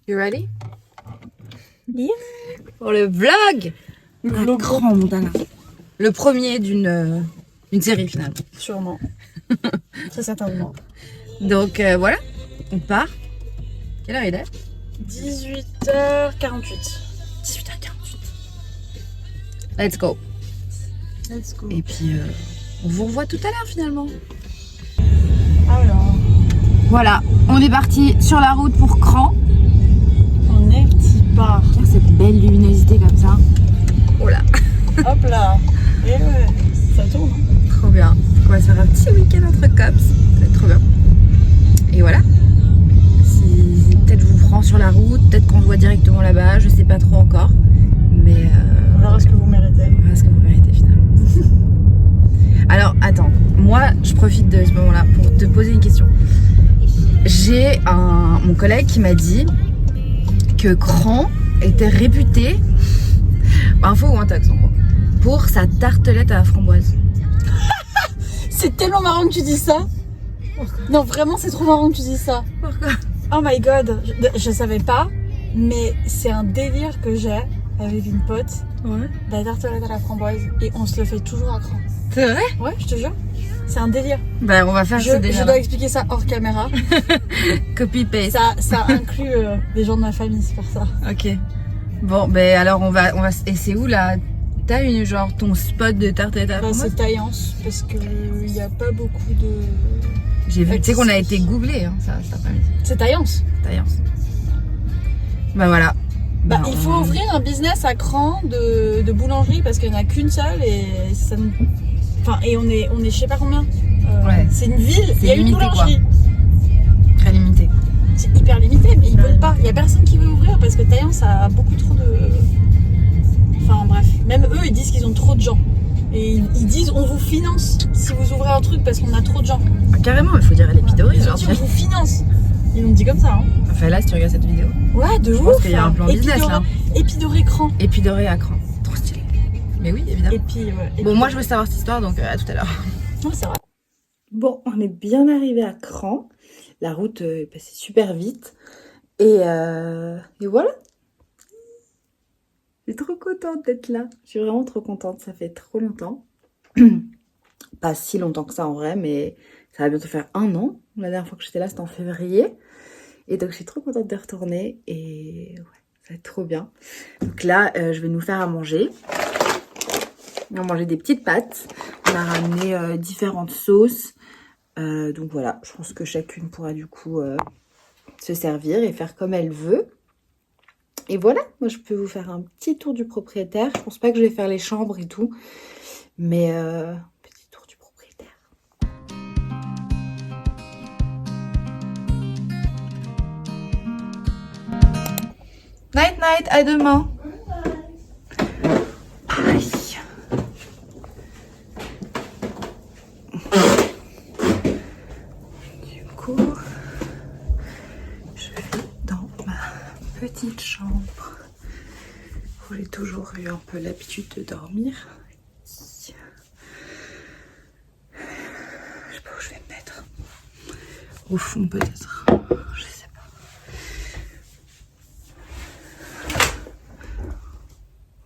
You ready? Yeah. Pour le vlog. Un grand Montana. Le premier d'une série finalement. Sûrement. Très certainement. Donc voilà, on part. Quelle heure il est? 18h48. 18h48. Let's go. Let's go. Et puis on vous revoit tout à l'heure finalement. Alors, Voilà, on est parti sur la route pour Cran. on est petit pas. Tiens, cette belle luminosité comme ça. Oh là, Hop là. Et ouais, ça tourne. Hein. trop bien. On va se faire un petit week-end entre cops. Ça va être trop bien. Et voilà. Si peut-être je vous prends sur la route, peut-être qu'on se voit directement là-bas, je sais pas trop encore. Mais On verra ce que vous méritez. voilà ce que vous méritez finalement. Alors attends, moi je profite de ce moment-là pour te poser une question. J'ai mon collègue qui m'a dit que Cran était réputé, info ou intox en gros, pour sa tartelette à la framboise. C'est tellement marrant que tu dis ça. Non, vraiment, c'est trop marrant que tu dis ça. Pourquoi? Oh my god. Je savais pas, mais c'est un délire que j'ai avec une pote. Ouais. La tartelette à la framboise. Et on se le fait toujours à Cran. C'est vrai? Ouais, je te jure. C'est un délire. Bah on va faire ce Je délire. dois expliquer ça hors caméra. Copy paste. Ça inclut les gens de ma famille, c'est pour ça. Ok. Bon, ben alors on va. Et c'est où là? T'as une genre ton spot de tartelette à la Bah, framboise? c'est Taillance, parce qu'il n'y a pas beaucoup de... J'ai vu, tu sais qu'on a été googlé hein, ça cet après-midi. C'est Taillance. Taillance. Bah voilà. Bah, Ben, il faut ouvrir un business à Cran de boulangerie, parce qu'il n'y en a qu'une seule, et ça nous... Enfin, et on est je sais pas combien. Ouais. C'est une ville, il y a une limité, boulangerie. Très limité. C'est hyper limité, mais ils veulent pas. Il n'y a personne qui veut ouvrir, parce que Taillance a beaucoup trop de... Enfin bref, même eux, ils disent qu'ils ont trop de gens. Et ils disent on vous finance si vous ouvrez un truc parce qu'on a trop de gens. Ah, carrément, il faut dire à l'épidorée. Ils ont dit on vous finance. Ils l'ont dit comme ça. Hein. Enfin là, si tu regardes cette vidéo. Ouais, de Je ouf. pense qu'il y a un plan business là. Épidoré écran. Épidorée à Cran. Trop stylé. Mais oui, évidemment. Et puis, ouais. Bon, moi je veux savoir cette histoire, donc à tout à l'heure. Non, c'est vrai. Bon, on est bien arrivé à Cran. La route est passée super vite. Et voilà. Je suis trop contente d'être là. Je suis vraiment trop contente. Ça fait trop longtemps. Pas si longtemps que ça en vrai, mais ça va bientôt faire 1 an. La dernière fois que j'étais là, c'était en février. Et donc, je suis trop contente de retourner. Et ouais, ça va être trop bien. Donc là, je vais nous faire à manger. On va manger des petites pâtes. On a ramené différentes sauces. Donc voilà, je pense que chacune pourra du coup se servir et faire comme elle veut. Et voilà, moi je peux vous faire un petit tour du propriétaire. Je pense pas que je vais faire les chambres et tout, mais petit tour du propriétaire. Night night, à demain. Aïe. Du coup, je vais dans ma petite chambre où j'ai toujours eu un peu l'habitude de dormir. Je sais pas où je vais me mettre. Au fond peut-être. Je sais pas.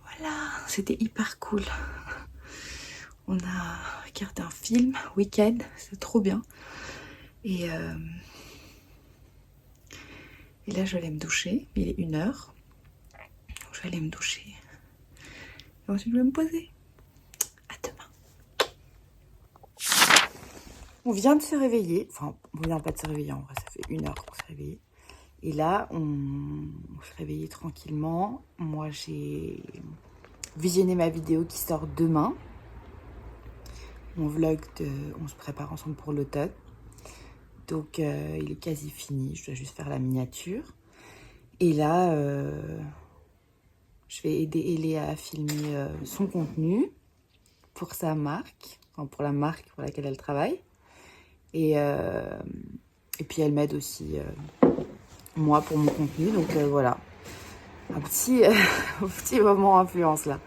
Voilà, c'était hyper cool. On a regardé un film week-end, c'est trop bien. Et là, je vais aller me doucher. Il est 1h. Donc, je vais aller me doucher. Et ensuite, je vais me poser. À demain. On vient de se réveiller. Enfin, on vient pas de se réveiller en vrai. Ça fait 1 heure qu'on s'est réveillé. Et là, on s'est réveillé tranquillement. Moi, j'ai visionné ma vidéo qui sort demain. Mon vlog on se prépare ensemble pour l'automne. Donc il est quasi fini, je dois juste faire la miniature. Et là, je vais aider Ellie à filmer son contenu pour sa marque, enfin pour la marque pour laquelle elle travaille. Et puis elle m'aide aussi, moi, pour mon contenu. Donc voilà, un petit moment influence là.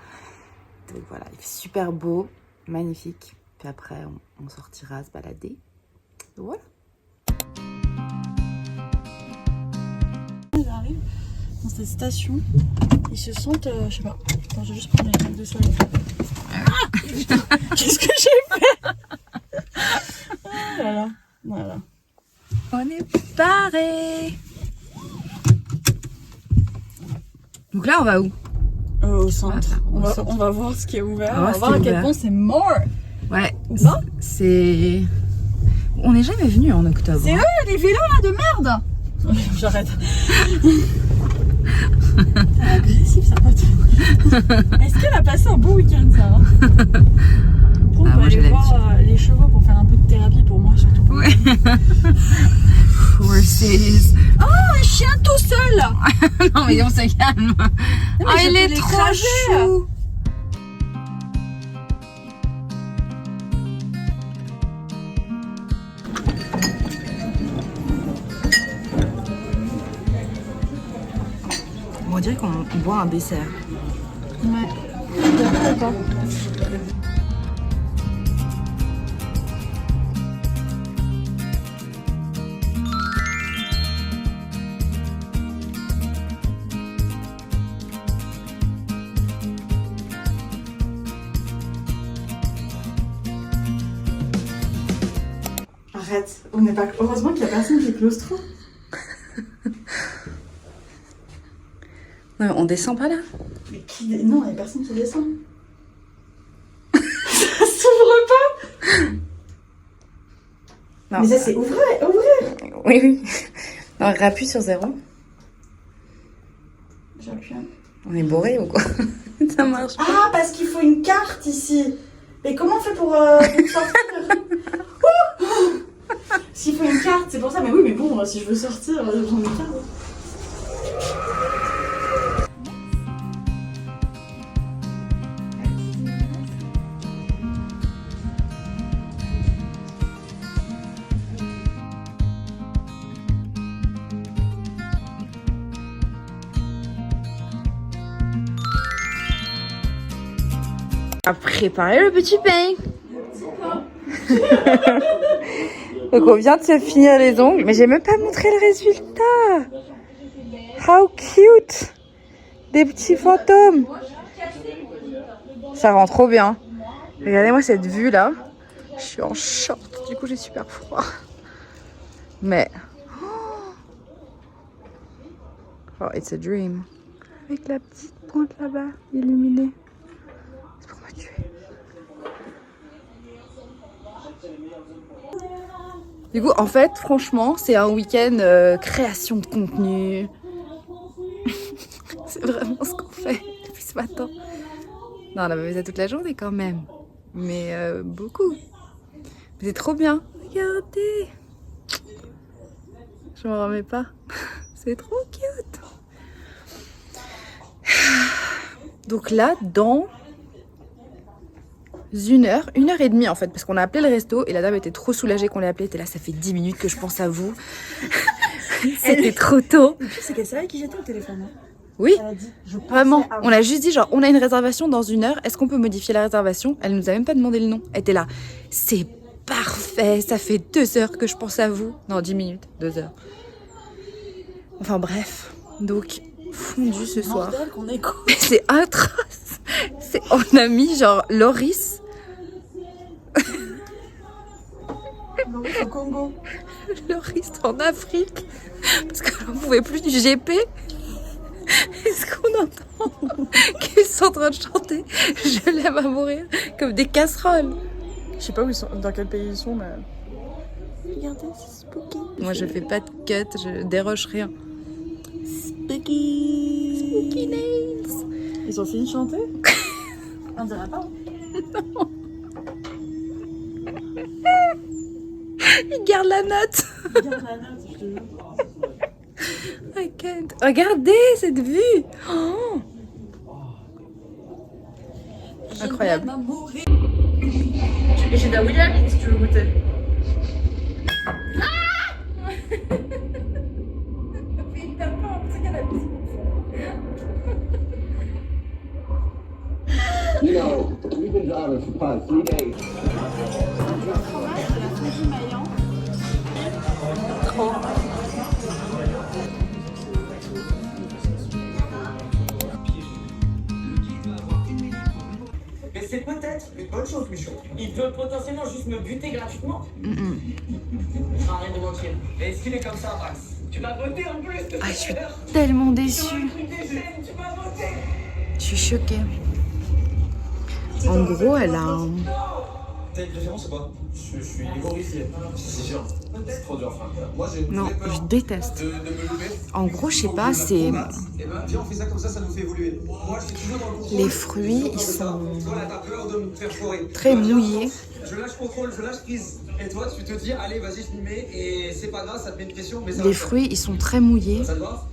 Donc voilà, il fait super beau, magnifique. Puis après, on sortira se balader. Donc voilà. J'arrive. dans cette station, ils se sentent, je sais pas. Attends, je vais juste prendre les lunettes de soleil. Ah qu'est-ce que j'ai fait? Oh là là, voilà. On est paré. Donc là, on va où? Au centre. Voilà, On va voir ce qui est ouvert. On va On va voir voir ce à qui est quel ouvert. point c'est mort. Ouais, Ou pas? c'est... On n'est jamais venu en octobre. C'est eux, les vélos là de merde. J'arrête. C'est agressif ça, pote. Est-ce qu'elle a passé un beau week-end, ça hein? Après, on peut moi, j'ai aller voir les chevaux pour faire un peu de thérapie pour moi, surtout. Ouais. Horses. Oh, un chien tout seul. Non mais on se calme. mais Ah, je il peux est les trop cracher. chou. On dirait qu'on boit un dessert. Ouais. D'accord. Arrête, on n'est pas. Heureusement qu'il n'y a personne qui est claustro. Non, on descend pas là. Mais qui. Non, il n'y a personne qui descend. Ça s'ouvre pas. Non. Mais ça, c'est ouvrir. Oui, oui. Non, rappuie sur 0. J'appuie. On est bourré ou quoi? Ça marche pas. Ah, parce qu'il faut une carte ici. Mais comment on fait pour sortir? S'il faut une carte, c'est pour ça. Mais oui, mais bon, si je veux sortir, j'ai besoin d'une carte. À préparer le petit pain. Donc on vient de se finir les ongles, mais j'ai même pas montré le résultat. How cute. Des petits fantômes. Ça rend trop bien. Regardez-moi cette vue là. Je suis en short, du coup j'ai super froid. Mais... Oh, it's a dream. Avec la petite pointe là-bas, illuminée. C'est pour me tuer. Du coup, en fait, franchement, c'est un week-end création de contenu. C'est vraiment ce qu'on fait depuis ce matin. Non, on a pas fait ça toute la journée quand même. Mais beaucoup. Mais c'est trop bien. Regardez. Je m'en remets pas. C'est trop cute. Donc là, dans 1 heure et demie en fait, parce qu'on a appelé le resto et la dame était trop soulagée qu'on l'ait appelé. Elle était là, ça fait 10 minutes que je pense à vous. C'était trop tôt. Le pire, c'est qu'elle savait qui j'étais au téléphone. Hein. Oui, Elle a dit, je pensais vraiment. à vous. On a juste dit genre, on a une réservation dans 1 heure. Est-ce qu'on peut modifier la réservation? Elle nous a même pas demandé le nom. Elle était là, c'est parfait. Ça fait 2 heures que je pense à vous. Non, 10 minutes, 2 heures. Enfin bref, donc fondu ce soir. Bordel qu'on écoute. C'est atroce. On a mis genre Loris. Au Congo. Loris en Afrique. Parce qu'on n'en pouvait plus du GP. Est-ce qu'on entend qu'ils sont en train de chanter Je l'aime à mourir comme des casseroles. Je sais pas où ils sont, dans quel pays ils sont, mais. Regardez, c'est spooky. Moi je fais pas de cut, je déroche rien. Spooky. Spooky nails. Ils ont fini de chanter? On dirait pas. Il garde la note. Regarde la note, je te jure. I can't. Regardez cette vue. Oh. Incroyable. J'ai de la William si tu veux goûter. You know, we've been driving for probably 3 days. Bonne chose, Michon. Il peut potentiellement juste me buter gratuitement. Arrête de mentir. Et est-ce qu'il est comme ça, Max? Tu m'as voté en plus de Ah, je suis tellement déçue. Je suis choquée. En gros, elle a un... T'as une préférence ou pas? Je suis horrifié. C'est dur. C'est trop dur, frère. Moi, j'ai Non, très peur je déteste. de me louper. En gros, je sais pas, c'est... Eh ben, viens, on fait ça comme ça nous fait évoluer. Moi, je suis toujours dans le contrôle. Les fruits, ils sont Toi, là, t'as peur de me faire foirer. très mouillés. Je lâche contrôle, je lâche prise. Et toi, tu te dis, allez, vas-y, je m'y mets. Et c'est pas grave, ça te met une pression. Mais ça Les va. fruits, ils sont très mouillés. Ça te va?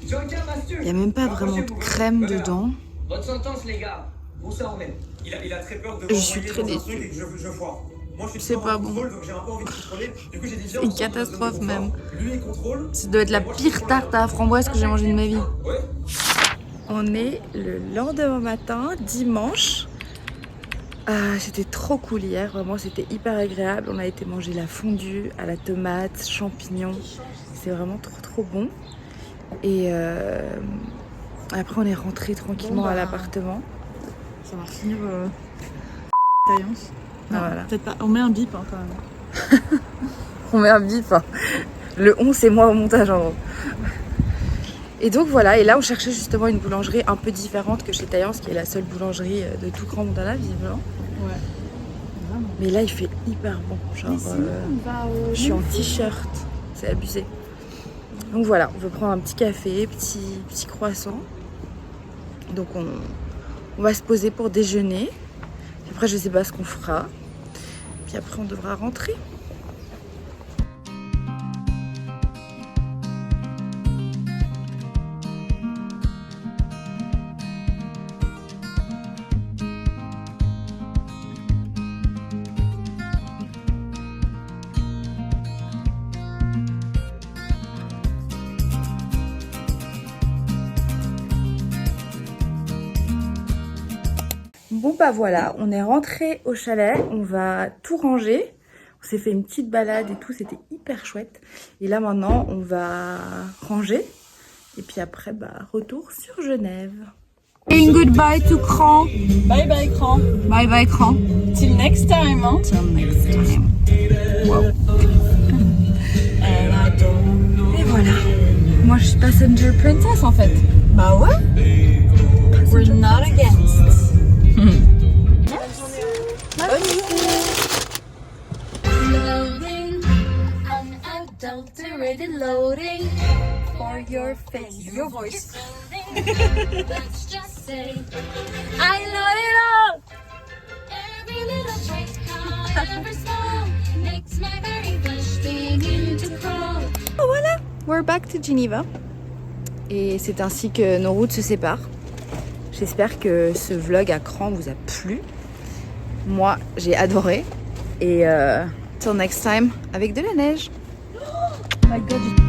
Joker, Mastu. Il n'y a même pas vraiment de crème dedans. Bonne sentence, les gars. Où ça emmène? Il a très peur de Je suis m'envoyer très dans un déçue. truc et que je foire. Moi, je suis C'est toujours pas dans le bon. contrôle, donc j'ai un peu envie de contrôler. Du coup, j'ai dit, viens, Une on sort de notre catastrophe zone de confort. même. Lui, il contrôle. Ça doit être la pire tarte à la framboise que j'ai mangée de ma vie. Ouais. On est le lendemain matin, dimanche. C'était trop cool hier, vraiment c'était hyper agréable. On a été manger la fondue à la tomate, champignons. C'est vraiment trop bon. Et après on est rentré tranquillement à l'appartement. Ça va finir taillance. Ah, voilà. Peut-être pas. On met un bip hein, quand même. On met un bip. Hein. Le 11 c'est moi au montage en gros. Et donc voilà, et là on cherchait justement une boulangerie un peu différente que chez Taillance, qui est la seule boulangerie de tout Grand Montana, visiblement. Ouais. Vraiment. Mais là il fait hyper bon, genre on va je suis en t-shirt, c'est abusé. Donc voilà, on veut prendre un petit café, petit croissant. Donc on va se poser pour déjeuner. Puis après je sais pas ce qu'on fera. Puis après on devra rentrer. Bon bah voilà, on est rentré au chalet, on va tout ranger. On s'est fait une petite balade et tout, c'était hyper chouette. Et là maintenant, on va ranger. Et puis après, bah retour sur Genève. And goodbye to Cran. Bye bye écran. Bye bye Cran. Till next time. Hein. Till next time. Wow. Et voilà. Moi je suis passenger princess en fait. Bah ouais. We're not against. Loading, unadulterated loading for your face. Your voice. Let's just say I load it all. Every little trace, however small, makes my very flesh begin to crawl. Voilà, we're back to Geneva. Et c'est ainsi que nos routes se séparent. J'espère que ce vlog à Cran vous a plu. Moi, j'ai adoré. Et till next time avec de la neige. Oh my god.